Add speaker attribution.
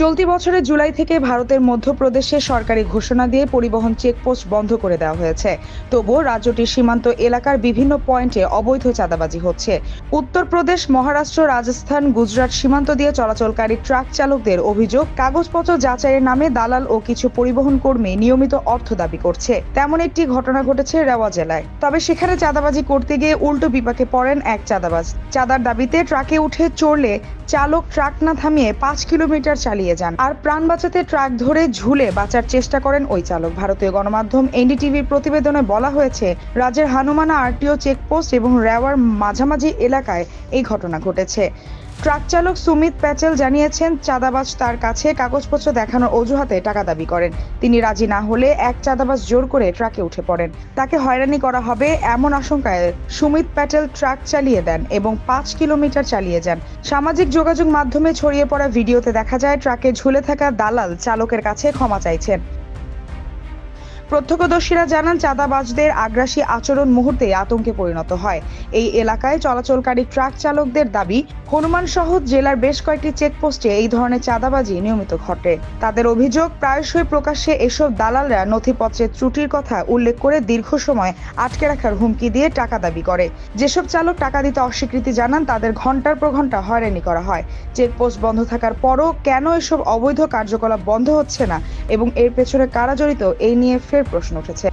Speaker 1: চলতি বছরের জুলাই থেকে ভারতের মধ্যপ্রদেশে সরকারি ঘোষণা দিয়ে পরিবহন চেকপোস্ট বন্ধ করে দেওয়া হয়েছে। তবুও রাজ্যটির সীমান্ত এলাকার বিভিন্ন পয়েন্টে অবৈধ চাঁদাবাজি হচ্ছে। উত্তরপ্রদেশ, মহারাষ্ট্র, রাজস্থান, গুজরাট সীমান্ত দিয়ে চলাচলকারী ট্রাক চালকদের অভিযোগ, কাগজপত্র যাচাইয়ের নামে দালাল ও কিছু পরিবহন কর্মী নিয়মিত অর্থ দাবি করছে। তেমন একটি ঘটনা ঘটেছে রেওয়া জেলায়। তবে সেখানে চাঁদাবাজি করতে গিয়ে উল্টো বিপাকে পড়েন এক চাঁদাবাজ। চাঁদার দাবিতে ট্রাকে উঠে চড়লে চালক ট্রাক না থামিয়ে ৫ কিলোমিটার চালিয়ে যান, আর প্রাণ বাঁচাতে ট্রাক ধরে ঝুলে বাঁচার চেষ্টা করেন ওই চালক। ভারতীয় গণমাধ্যম এনডিটিভির প্রতিবেদনে বলা হয়েছে, রাজ্যের হানুমানা আরটিও চেকপোস্ট এবং রেওয়ার মাঝামাঝি এলাকায় এই ঘটনা ঘটেছে। ট্রাক চালক সুমিত প্যাটেল জানিয়েছেন, চাঁদাবাজ তার কাছে কাগজপত্র দেখানোর অজুহাতে টাকা দাবি করেন। তিনি রাজি না হলে এক চাঁদাবাজ জোর করে ট্রাকে উঠে পড়েন। তাকে হয়রানি করা হবে এমন আশঙ্কায় সুমিত প্যাটেল ট্রাক চালিয়ে দেন এবং ৫ কিলোমিটার চালিয়ে যান। সামাজিক যোগাযোগ মাধ্যমে ছড়িয়ে পড়া ভিডিওতে দেখা যায়, ট্রাকে ঝুলে থাকা দালাল চালকের কাছে ক্ষমা চাইছেন। প্রত্যক্ষদর্শীরা জানান, চাঁদাবাজদের আগ্রাসী আচরণ মুহূর্তে আতঙ্কে পরিণত হয়। এই এলাকায় চলাচলকারী ট্রাক চালকদের দাবি, হনুমান সহ জেলার বেশ কয়েকটি চেকপোস্টে এই ধরনের চাঁদাবাজি নিয়মিত ঘটে। তাদের অভিযোগ, প্রায়শই প্রকাশ্যে এসব দালালরা নথিপত্রের ত্রুটির কথা উল্লেখ করে দীর্ঘ সময় আটকে রাখার হুমকি দিয়ে টাকা দাবি করে। যেসব চালক টাকা দিতে অস্বীকৃতি জানান, তাদের ঘন্টার পর ঘন্টা হয়রানি করা হয়। চেকপোস্ট বন্ধ থাকার পরও কেন এসব অবৈধ কার্যকলাপ বন্ধ হচ্ছে না এবং এর পেছনে কারা জড়িত, এই নিয়ে ফের প্রশ্ন উঠেছে।